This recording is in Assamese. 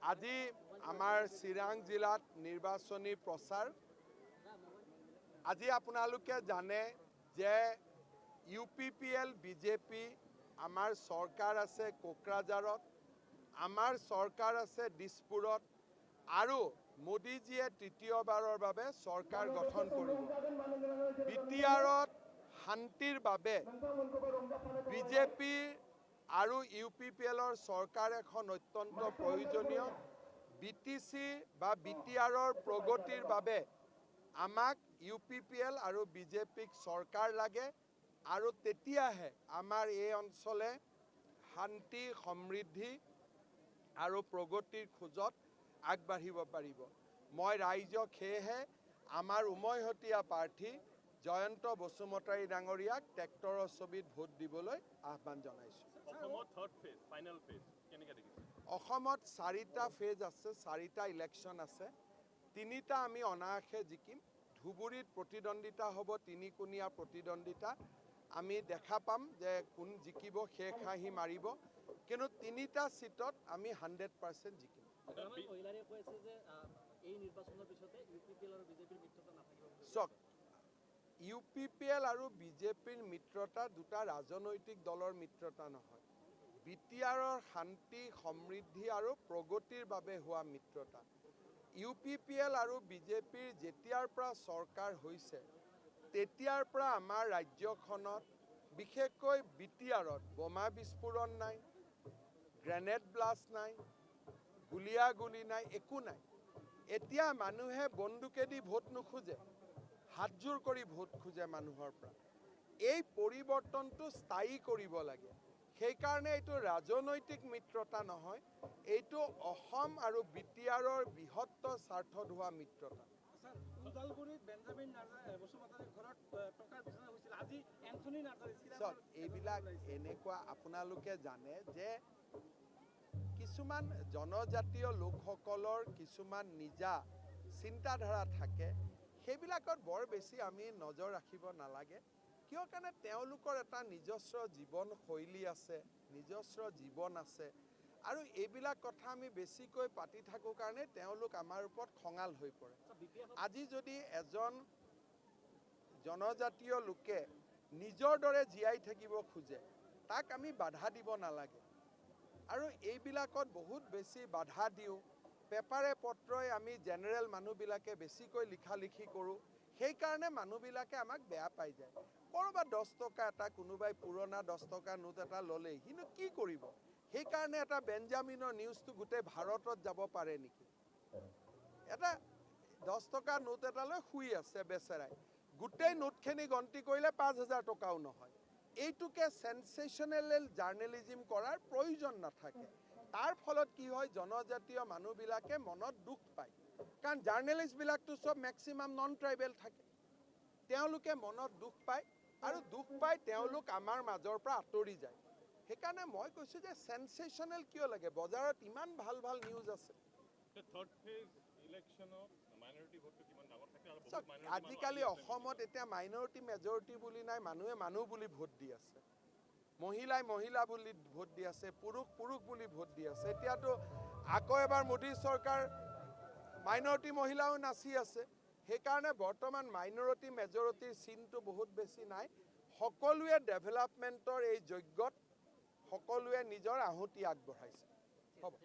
আজি আমাৰ চিৰাং জিলাত নিৰ্বাচনী প্ৰচাৰ। আজি আপোনালোকে জানে যে UPPL বিজেপি আমাৰ চৰকাৰ আছে কোকৰাঝাৰত, আমাৰ চৰকাৰ আছে দিছপুৰত, আৰু মোদীজীয়ে তৃতীয়বাৰৰ বাবে চৰকাৰ গঠন কৰিব। BTRত শান্তিৰ বাবে বিজেপি আৰু UPPLৰ চৰকাৰ এখন অত্যন্ত প্ৰয়োজনীয়। BTC বা BTRৰ প্ৰগতিৰ বাবে আমাক UPPL আৰু বিজেপিক চৰকাৰ লাগে, আৰু তেতিয়াহে আমাৰ এই অঞ্চলে শান্তি সমৃদ্ধি আৰু প্ৰগতিৰ খোজত আগবাঢ়িব পাৰিব। মই ৰাইজক সেয়েহে আমাৰ উমৈহতীয়া প্ৰাৰ্থী জয়ন্ত বসুমতাৰী ডাঙৰীয়াক ট্ৰেক্টৰৰ ছবিত ভোট দিবলৈ আহ্বান জনাইছোঁ। অসমত 4টা ফেজ আছে, 4টা ইলেকশ্যন আছে। 3টা আমি অনায়াসে জিকিম। ধুবুৰীত প্ৰতিদ্বন্দ্বিতা হ'ব, 3-কোণীয়া প্ৰতিদ্বন্দ্বিতা। আমি দেখা পাম যে কোন জিকিব, শেষ হাঁহি মাৰিব, কিন্তু 3টা সিটত আমি 100% জিকিম। চক, UPPL আৰু বিজেপিৰ মিত্ৰতা দুটা ৰাজনৈতিক দলৰ মিত্ৰতা নহয়। BTRৰ শান্তি সমৃদ্ধি আৰু প্ৰগতিৰ বাবে হোৱা মিত্ৰতা। UPPL আৰু বিজেপিৰ যেতিয়াৰ পৰা চৰকাৰ হৈছে তেতিয়াৰ পৰা আমাৰ ৰাজ্যখনত বিশেষকৈ BTRত বোমা বিস্ফোৰণ নাই, গ্ৰেনেড ব্লাষ্ট নাই, গুলিয়াগুলি নাই, একো নাই। এতিয়া মানুহে বন্দুকেদি ভোট নোখোজে, হাতজোৰ কৰি ভোট খোজে মানুহৰ পৰা। এই পৰিৱৰ্তনটো স্থায়ী কৰিব লাগে। সেইকাৰণে এইটো ৰাজনৈতিক মিত্ৰতা নহয়, এইটো অসম আৰু BTRৰ বৃহত্তৰ স্বাৰ্থত হোৱা মিত্ৰতা। এইবিলাক এনেকুৱা, আপোনালোকে জানে যে কিছুমান জনজাতীয় লোকসকলৰ কিছুমান নিজা চিন্তাধাৰা থাকে, সেইবিলাকত বৰ বেছি আমি নজৰ ৰাখিব নালাগে। কিয় কাৰণে তেওঁলোকৰ এটা নিজস্ব জীৱনশৈলী আছে, নিজস্ব জীৱন আছে, আৰু এইবিলাক কথা আমি বেছিকৈ পাতি থাকোঁ কাৰণে তেওঁলোক আমাৰ ওপৰত খঙাল হৈ পৰে। আজি যদি এজন জনজাতীয় লোকে নিজৰ দৰে জীয়াই থাকিব খোজে, তাক আমি বাধা দিব নালাগে। আৰু এইবিলাকত বহুত বেছি বাধা দিওঁ, পেপাৰে পত্ৰই আমি জেনেৰেল মানুহবিলাকে বেছিকৈ লিখি কৰোঁ, সেইকাৰণে মানুহবিলাকে আমাক বেয়া পাই যায়। ক'ৰবাত 10 টকা এটা কোনোবাই পুৰণা 10 টকা নোট এটা ল'লেই সিনো কি কৰিব? সেইকাৰণে এটা বেঞ্জামিনৰ নিউজটো গোটেই ভাৰতত যাব পাৰে নেকি? এটা 10 টকা নোট এটা লৈ শুই আছে বেচেৰাই, গোটেই নোটখিনি গন্তি কৰিলে 5,000 টকাও নহয়। এইটোকে সেনসেশনেল জাৰ্নেলিজিম কৰাৰ প্ৰয়োজন নাথাকে। তাৰ ফলত কি হয়, জনজাতীয় মানুহবিলাকে মনত দুখ পায়, কাৰণ জাৰ্নেলিষ্টবিলাকতো চব মেক্সিমাম নন ট্ৰাইবেল থাকে। তেওঁলোকে মনত দুখ পায়, আৰু দুখ পাই তেওঁলোক আমাৰ মাজৰ পৰা আঁতৰি যায়। সেইকাৰণে মই কৈছোঁ যে সেনসেশনেল কিয় লাগে? বজাৰত ইমান ভাল ভাল নিউজ আছে। আজিকালি অসমত এতিয়া মাইনৰিটি মেজৰিটি বুলি নাই, মানুহে মানুহ বুলি ভোট দি আছে, মহিলাই মহিলা বুলি ভোট দি আছে, পুৰুষ পুৰুষ বুলি ভোট দি আছে। এতিয়াতো আকৌ এবাৰ মোদী চৰকাৰ মাইনৰিটি মহিলাও নাচি আছে। সেইকাৰণে বৰ্তমান মাইনৰিটি মেজৰিটিৰ চিনটো বহুত বেছি নাই। সকলোৱে ডেভেলপমেণ্টৰ এই যজ্ঞত সকলোৱে নিজৰ আহুতি আগবঢ়াইছে। হ'ব।